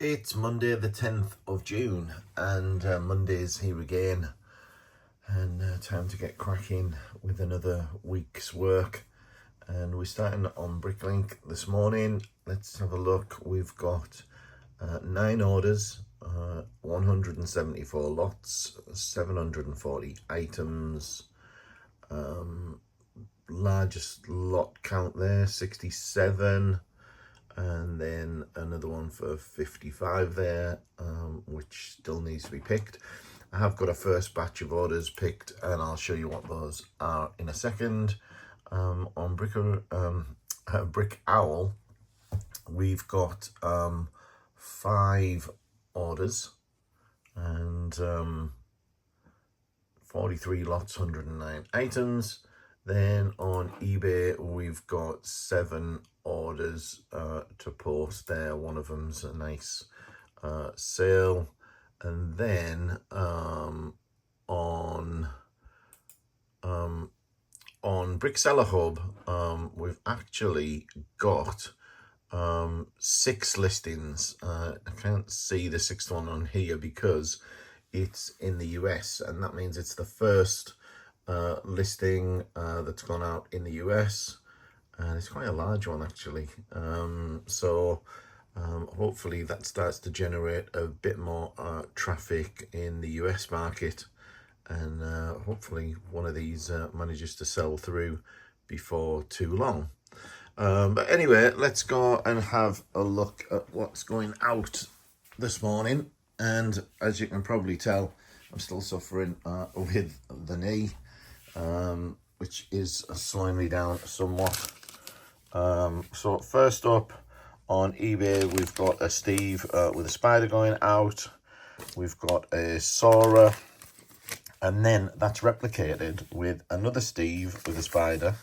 It's Monday the 10th of June and Monday's here again, and time to get cracking with another week's work. And we're starting on Bricklink this morning. Let's have a look. We've got 9 orders, 174 lots, 740 items. Largest lot count there, 67. And then another one for 55 there, which still needs to be picked. I have got a first batch of orders picked, and I'll show you what those are in a second. On Brick Owl, we've got 5 orders and 43 lots, 109 items. Then on eBay, we've got 7 orders to post there. One of them's a nice sale. And then on Brick Seller Hub, we've actually got 6 listings. I can't see the 6th one on here because it's in the US, and that means it's the first listing that's gone out in the US, and it's quite a large one actually. Hopefully that starts to generate a bit more traffic in the US market, and hopefully one of these manages to sell through before too long. But anyway, let's go and have a look at what's going out this morning. And as you can probably tell, I'm still suffering with the knee, which is slowing me down somewhat. So first up on eBay, we've got a Steve with a spider going out. We've got a Sora, and then that's replicated with another Steve with a spider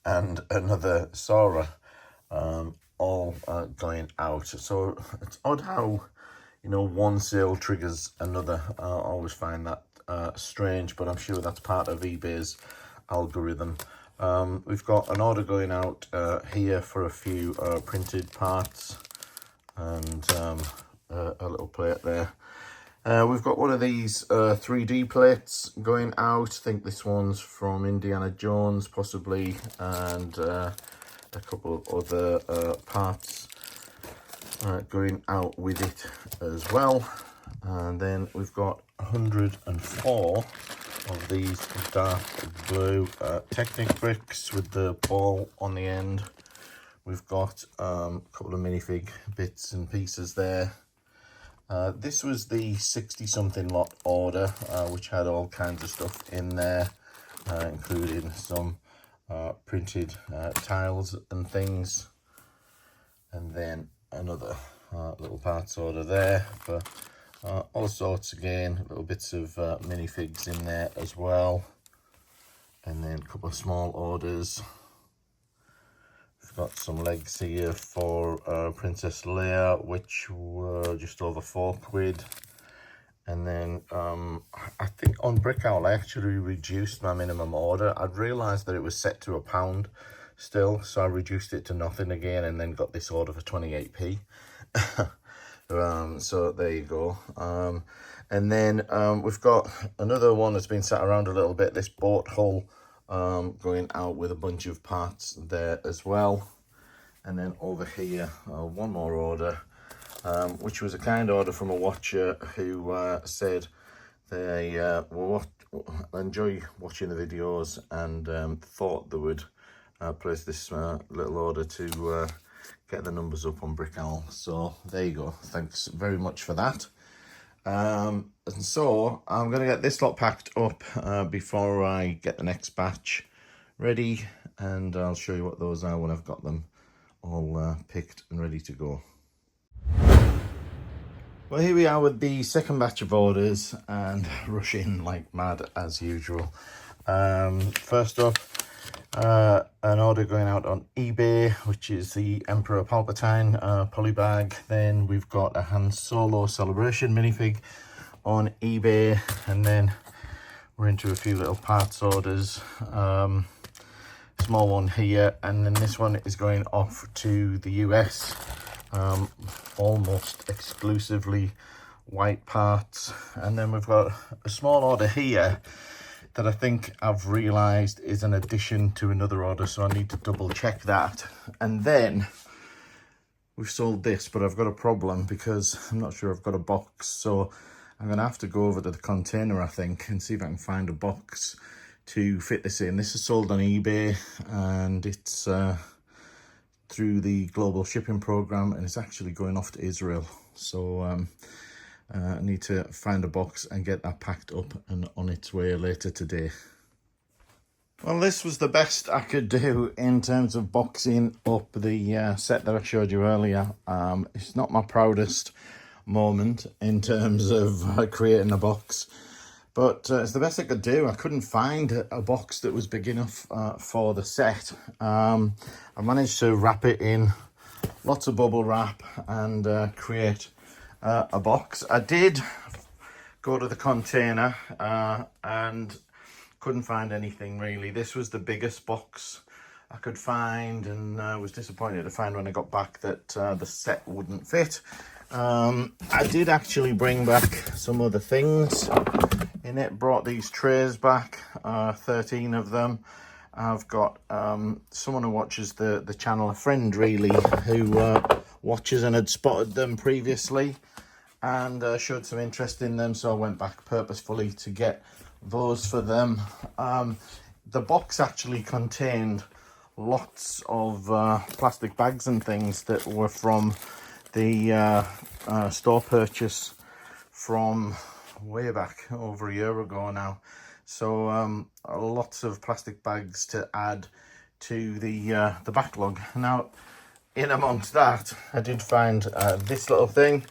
and another Sora, all going out. So it's odd how, you know, one sale triggers another. I always find that strange, but I'm sure that's part of eBay's algorithm. We've got an order going out here for a few printed parts and a little plate there. We've got one of these 3D plates going out. I think this one's from Indiana Jones possibly, and a couple of other parts going out with it as well. And then we've got 104 of these dark blue Technic bricks with the ball on the end. We've got a couple of minifig bits and pieces there. This was the 60-something lot order, which had all kinds of stuff in there, including some printed tiles and things. And then another little parts order there for all sorts again, little bits of minifigs in there as well. And then a couple of small orders. We've got some legs here for Princess Leia, which were just over £4. And then I think on Brick Owl I actually reduced my minimum order. I'd realised that it was set to £1 still, so I reduced it to nothing again, and then got this order for 28p. So there you go. And then we've got another one that's been sat around a little bit, this boat hull going out with a bunch of parts there as well. And then over here, one more order, which was a kind order from a watcher who said they enjoy watching the videos and thought they would place this little order to get the numbers up on Brick Owl. So there you go. Thanks very much for that. And so I'm going to get this lot packed up before I get the next batch ready, and I'll show you what those are when I've got them all picked and ready to go. Well, here we are with the second batch of orders, and rushing like mad as usual. First up, an order going out on eBay, which is the Emperor Palpatine polybag. Then we've got a Han Solo Celebration minifig on eBay, and then we're into a few little parts orders. Small one here, and then this one is going off to the US almost exclusively white parts. And then we've got a small order here that I think I've realised is an addition to another order, so I need to double check that. And then we've sold this, but I've got a problem because I'm not sure I've got a box, so I'm gonna have to go over to the container, I think, and see if I can find a box to fit this in. This is sold on eBay, and it's through the global shipping program, and it's actually going off to Israel. So I need to find a box and get that packed up and on its way later today. Well, this was the best I could do in terms of boxing up the set that I showed you earlier. It's not my proudest moment in terms of creating a box, but it's the best I could do. I couldn't find a box that was big enough for the set. I managed to wrap it in lots of bubble wrap and create a box. I did go to the container and couldn't find anything really. This was the biggest box I could find, and I was disappointed to find when I got back that the set wouldn't fit. I did actually bring back some other things in it. Brought these trays back, 13 of them. I've got someone who watches the channel, a friend really, who watches and had spotted them previously and showed some interest in them, so I went back purposefully to get those for them. The box actually contained lots of plastic bags and things that were from the store purchase from way back over a year ago now. So lots of plastic bags to add to the backlog. Now, in amongst that, I did find this little thing,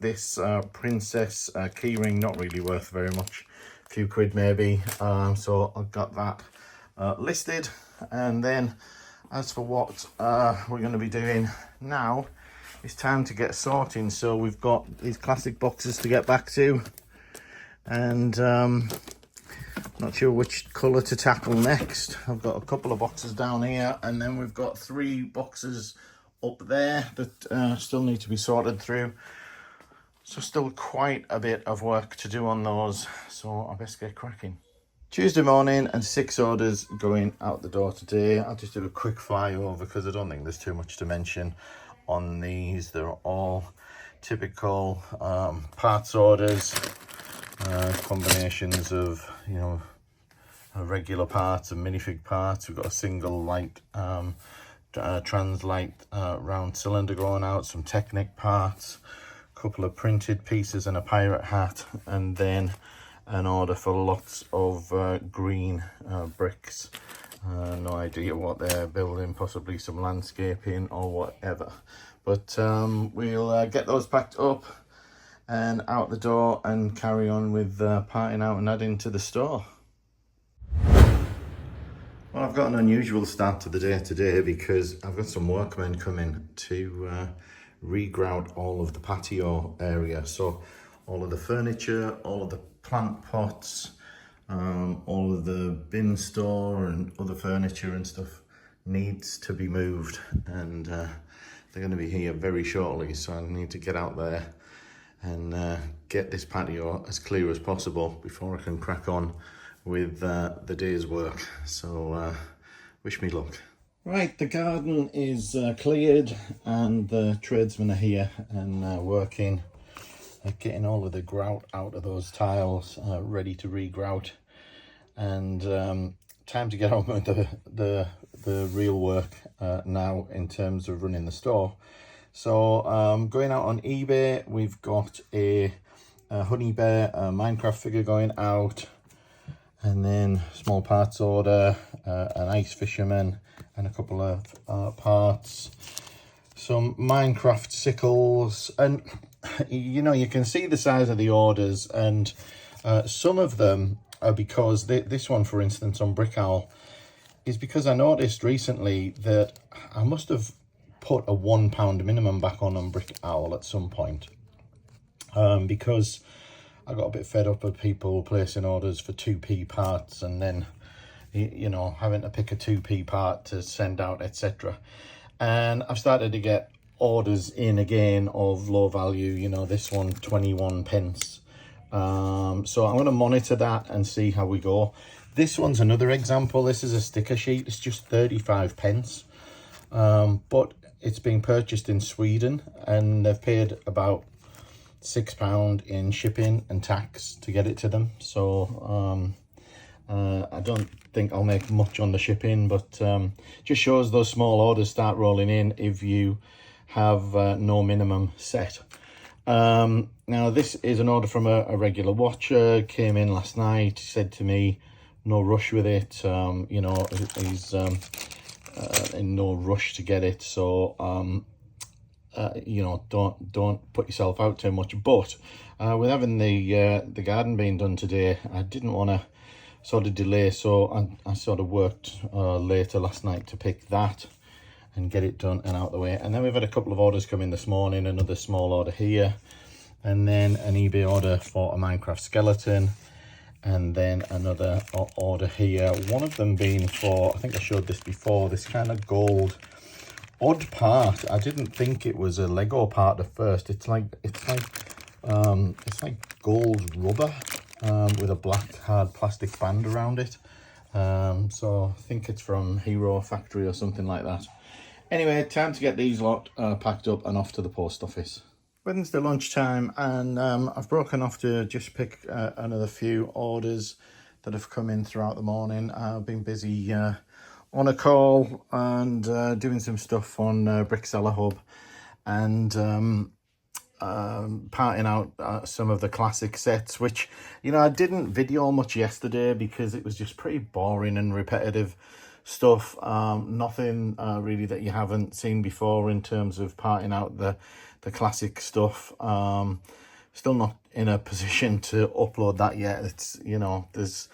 this princess keyring, not really worth very much, a few quid maybe. So I got that listed. And then as for what we're going to be doing now, it's time to get sorting. So we've got these classic boxes to get back to, and not sure which colour to tackle next. I've got a couple of boxes down here, and then we've got 3 boxes up there that still need to be sorted through. So still quite a bit of work to do on those, so I best get cracking. Tuesday morning and 6 orders going out the door today. I'll just do a quick flyover because I don't think there's too much to mention on these. They're all typical parts orders, combinations of, you know, regular parts and minifig parts. We've got a single light trans light round cylinder going out, some Technic parts, a couple of printed pieces and a pirate hat, and then an order for lots of green bricks. No idea what they're building, possibly some landscaping or whatever. But we'll get those packed up and out the door and carry on with parting out and adding to the store. Well, I've got an unusual start to the day today because I've got some workmen coming to regrout all of the patio area. So all of the furniture, all of the plant pots, all of the bin store and other furniture and stuff needs to be moved, and they're going to be here very shortly, so I need to get out there and get this patio as clear as possible before I can crack on with the day's work. So wish me luck. Right, the garden is cleared and the tradesmen are here and working, getting all of the grout out of those tiles, ready to re-grout, and time to get on with the real work now in terms of running the store. So going out on eBay, we've got a honey bear Minecraft figure going out, and then small parts order, an ice fisherman and a couple of parts, some Minecraft sickles, and you know, you can see the size of the orders, and some of them are because this one, for instance, on Brick Owl, is because I noticed recently that I must have put a £1 minimum back on Brick Owl at some point, because I got a bit fed up of people placing orders for 2p parts and then, you know, having to pick a 2p part to send out, etc. And I've started to get orders in again of low value. You know, this one 21 pence. So I'm going to monitor that and see how we go. This one's another example. This is a sticker sheet. It's just 35 pence. But it's being purchased in Sweden, and they've paid about £6 in shipping and tax to get it to them. So I don't think I'll make much on the shipping, but just shows those small orders start rolling in if you have no minimum set. Now this is an order from a regular watcher. Came in last night. He said to me, no rush with it. You know, he's in no rush to get it, so you know, don't put yourself out too much. But with having the garden being done today, I didn't want to sort of delay, so I sort of worked later last night to pick that and get it done and out the way. And then we've had a couple of orders come in this morning, another small order here, and then an eBay order for a Minecraft skeleton, and then another order here, one of them being for, I think I showed this before, this kind of gold odd part. I didn't think it was a Lego part at first. It's like gold rubber with a black hard plastic band around it. So I think it's from Hero Factory or something like that. Anyway, time to get these lot packed up and off to the post office. Wednesday lunchtime, and I've broken off to just pick another few orders that have come in throughout the morning. I've been busy on a call and doing some stuff on Brick Seller Hub, and parting out some of the classic sets, which, you know, I didn't video much yesterday because it was just pretty boring and repetitive stuff. Nothing really that you haven't seen before in terms of parting out the classic stuff. Still not in a position to upload that yet. It's, you know, there's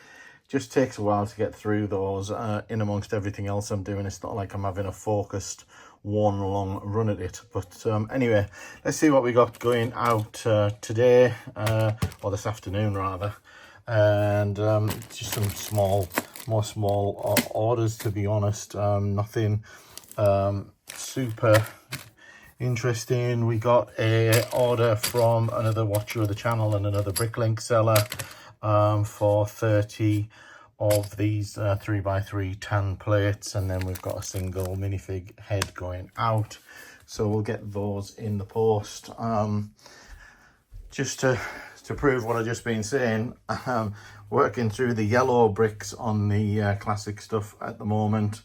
just takes a while to get through those in amongst everything else I'm doing. It's not like I'm having a focused one long run at it. But anyway, let's see what we got going out today, or this afternoon rather. And just some more small orders, to be honest. Nothing super interesting. We got a order from another watcher of the channel and another Bricklink seller for 30 of these 3x3 tan plates, and then we've got a single minifig head going out, so we'll get those in the post. Just to prove what I've just been saying, working through the yellow bricks on the classic stuff at the moment.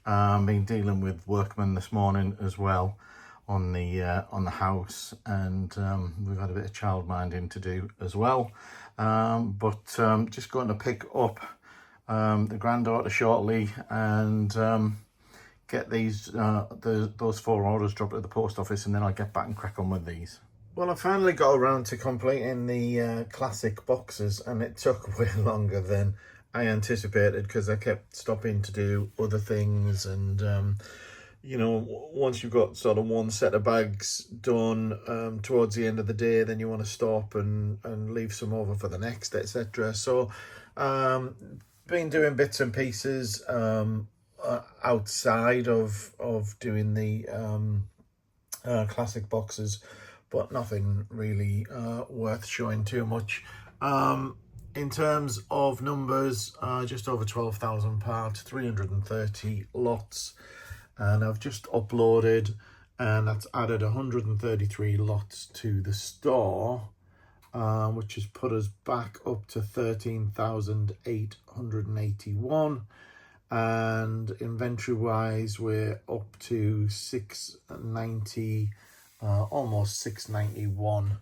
Been dealing with workmen this morning as well on the house, and we've had a bit of child minding to do as well. But just going to pick up the granddaughter shortly and get these those 4 orders dropped at the post office, and then I'll get back and crack on with these. Well, I finally got around to completing the classic boxes, and it took way longer than I anticipated because I kept stopping to do other things, and you know, once you've got sort of one set of bags done towards the end of the day, then you want to stop and leave some over for the next, etc. So been doing bits and pieces outside of doing the classic boxes, but nothing really worth showing too much. In terms of numbers, just over 12,000 parts, 330 lots. And I've just uploaded, and that's added 133 lots to the store, which has put us back up to 13,881. And inventory wise, we're up to 690, almost 691.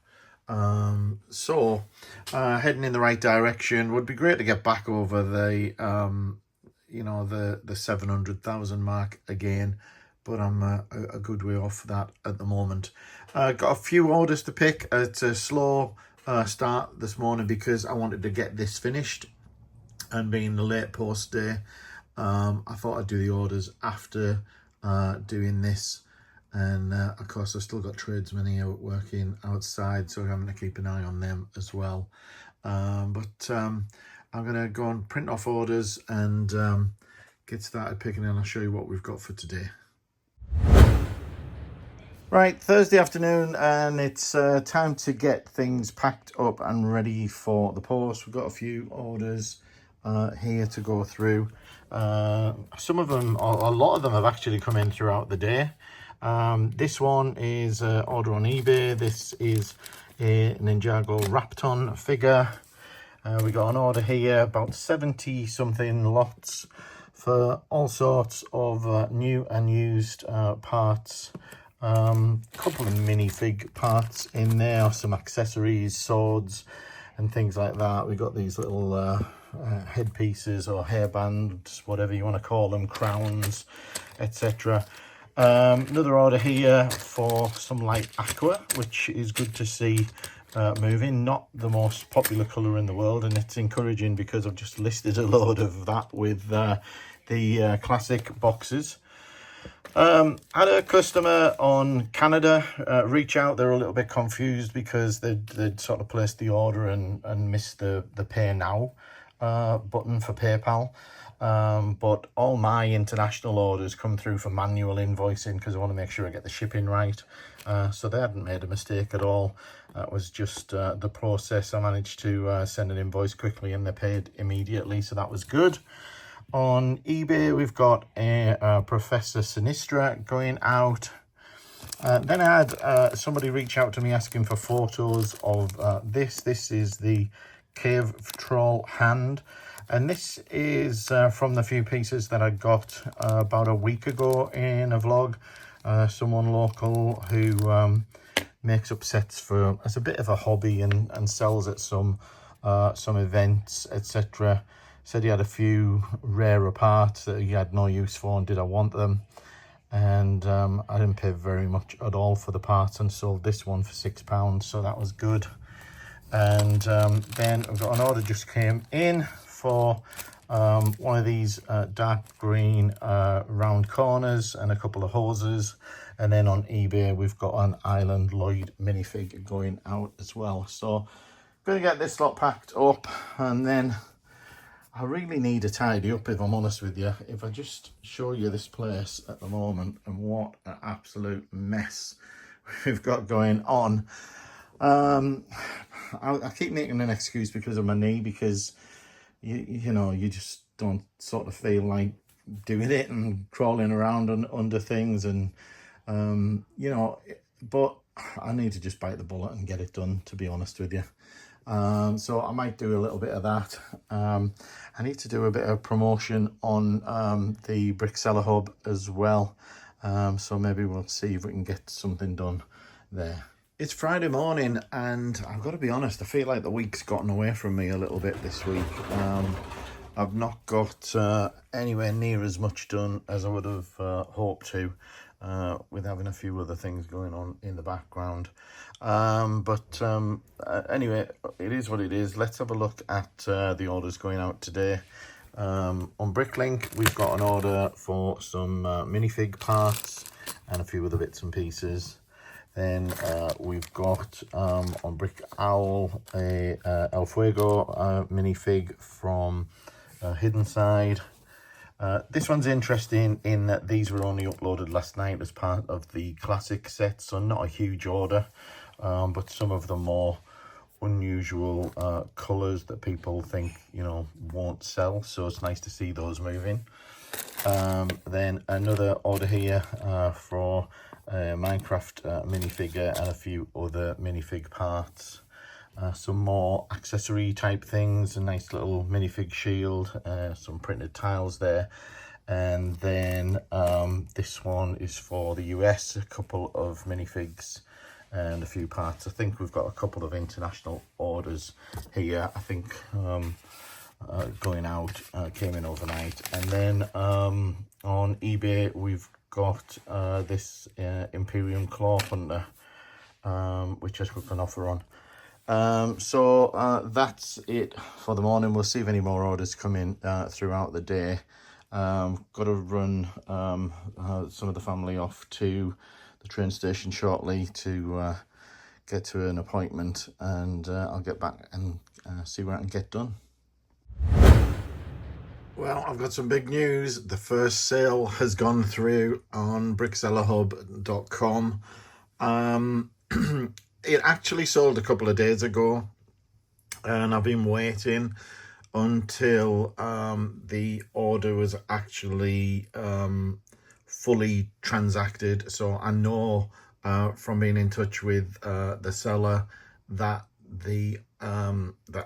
So heading in the right direction. Would be great to get back over the you know, the 700,000 mark again, but I'm a good way off that at the moment. Got a few orders to pick. It's a slow start this morning because I wanted to get this finished, and being the late post day, I thought I'd do the orders after doing this. And of course I've still got tradesmen here working outside, so I'm having to keep an eye on them as well. But I'm going to go and print off orders and get started picking, and I'll show you what we've got for today. Right, Thursday afternoon, and it's time to get things packed up and ready for the post. We've got a few orders here to go through. Some of them, or a lot of them, have actually come in throughout the day. This one is an order on eBay. This is a Ninjago Rapton figure. We got an order here, about 70 something lots for all sorts of new and used parts. Couple of minifig parts in there, some accessories, swords and things like that. We got these little headpieces or hairbands, whatever you want to call them, crowns, etc. Another order here for some light aqua, which is good to see moving. Not the most popular colour in the world, and it's encouraging because I've just listed a load of that with the classic boxes. Had a customer on Canada reach out. They're a little bit confused because they'd sort of placed the order and missed the pay now button for PayPal. But all my international orders come through for manual invoicing because I want to make sure I get the shipping right. So they hadn't made a mistake at all. That was just the process. I managed to send an invoice quickly and they paid immediately, so that was good. On eBay, we've got a Professor Sinistra going out. Then I had somebody reach out to me asking for photos of this. This is the Cave Troll hand. And this is from the few pieces that I got about a week ago in a vlog. Someone local who makes up sets for as a bit of a hobby and sells at some events, etc. Said he had a few rarer parts that he had no use for and did I want them. And I didn't pay very much at all for the parts and sold this one for £6, so that was good. And then I've got an order just came in for one of these dark green round corners and a couple of hoses. And then on eBay we've got an Island Lloyd minifig going out as well. So gonna get this lot packed up, and then I really need to tidy up, if I'm honest with you. If I just show you this place at the moment and what an absolute mess we've got going on. I keep making an excuse because of my knee, because you know, you just don't sort of feel like doing it and crawling around under things, and you know, but I need to just bite the bullet and get it done, to be honest with you. So I might do a little bit of that. I need to do a bit of promotion on the Brickseller Hub as well. So maybe we'll see if we can get something done there. It's Friday morning and I've got to be honest, I feel like the week's gotten away from me a little bit this week. I've not got anywhere near as much done as I would have hoped to, with having a few other things going on in the background. But anyway, it is what it is. Let's have a look at the orders going out today. On Bricklink, we've got an order for some minifig parts and a few other bits and pieces. Then we've got on Brick Owl a El Fuego minifig from Hidden Side. This one's interesting in that these were only uploaded last night as part of the classic set, so not a huge order, but some of the more unusual colours that people think, you know, won't sell, so it's nice to see those moving. Then another order here for a Minecraft minifigure and a few other minifig parts. Some more accessory type things, a nice little minifig shield, some printed tiles there. And then this one is for the US, a couple of minifigs and a few parts. I think we've got a couple of international orders here, I think, going out, came in overnight. And then on eBay we've got this Imperium Claw Hunter, which I took an offer on. So that's it for the morning. We'll see if any more orders come in throughout the day. Got to run some of the family off to the train station shortly to get to an appointment, and I'll get back and see what I can get done. Well, I've got some big news. The first sale has gone through on bricksellerhub.com. It actually sold a couple of days ago, and I've been waiting until the order was actually fully transacted. So I know from being in touch with the seller that the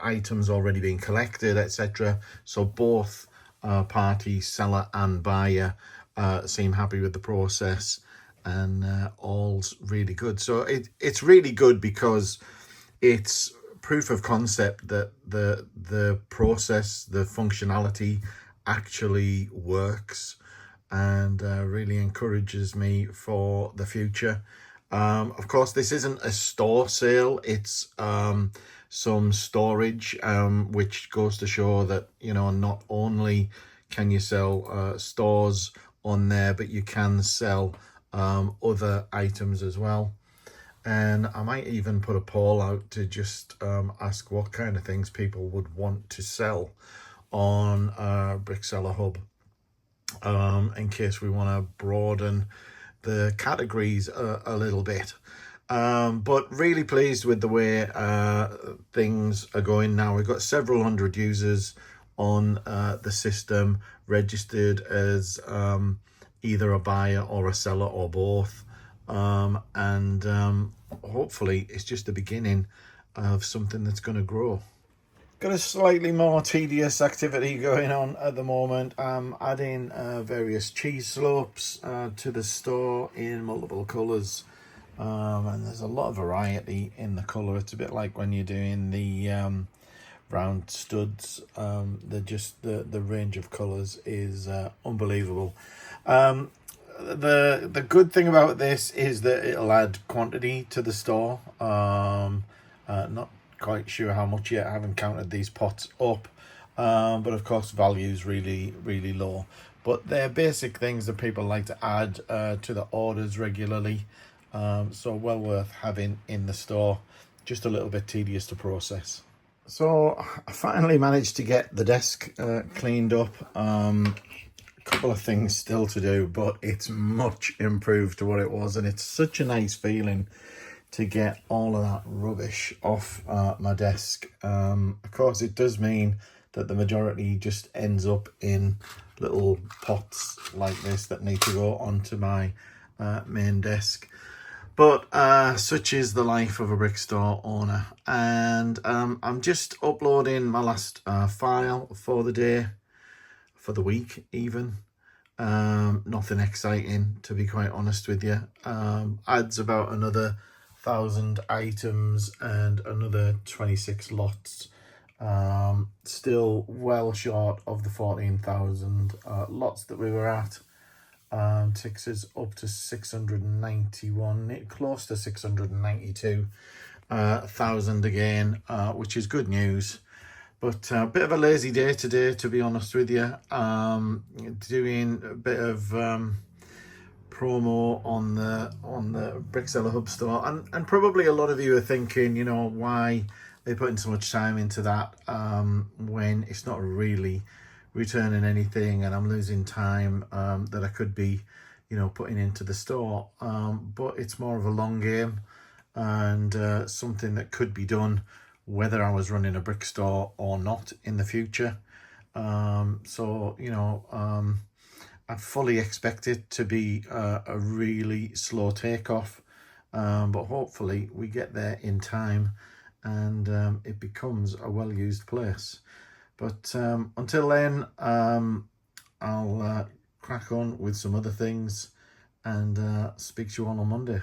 items already been collected, etc. So both parties, seller and buyer, seem happy with the process, and all's really good. So it's really good because it's proof of concept that the process, the functionality actually works, and really encourages me for the future. Of course, this isn't a store sale, it's some storage, which goes to show that, you know, not only can you sell stores on there, but you can sell other items as well. And I might even put a poll out to just ask what kind of things people would want to sell on Brickseller Hub, in case we want to broaden the categories a little bit. But really pleased with the way things are going now. We've got several hundred users on the system, registered as either a buyer or a seller or both. And hopefully it's just the beginning of something that's going to grow. Got a slightly more tedious activity going on at the moment. I'm adding various cheese slopes to the store in multiple colours, and there's a lot of variety in the colour. It's a bit like when you're doing the round studs. The range of colours is unbelievable. The good thing about this is that it'll add quantity to the store. Not quite sure how much yet. I haven't counted these pots up, but of course value's really low. But they're basic things that people like to add to the orders regularly, so well worth having in the store. Just a little bit tedious to process. So I finally managed to get the desk cleaned up. Couple of things still to do, but it's much improved to what it was, and it's such a nice feeling to get all of that rubbish off my desk. Of course, it does mean that the majority just ends up in little pots like this that need to go onto my main desk. But such is the life of a brick store owner. And I'm just uploading my last file for the day, for the week even. Nothing exciting, to be quite honest with you. Adds about another 1,000 items and another 26 lots. Still well short of the 14,000 lots that we were at. Takes us up to 691, close to 692,000 again, which is good news. But a bit of a lazy day today, to be honest with you. Doing a bit of promo on the Brickseller Hub store, and probably a lot of you are thinking, you know, why they're putting so much time into that when it's not really returning anything, and I'm losing time that I could be, you know, putting into the store. But it's more of a long game, and something that could be done whether I was running a brick store or not in the future. So, you know, I fully expect it to be a really slow takeoff, but hopefully we get there in time, and it becomes a well-used place. But until then, I'll crack on with some other things, and speak to you all on Monday.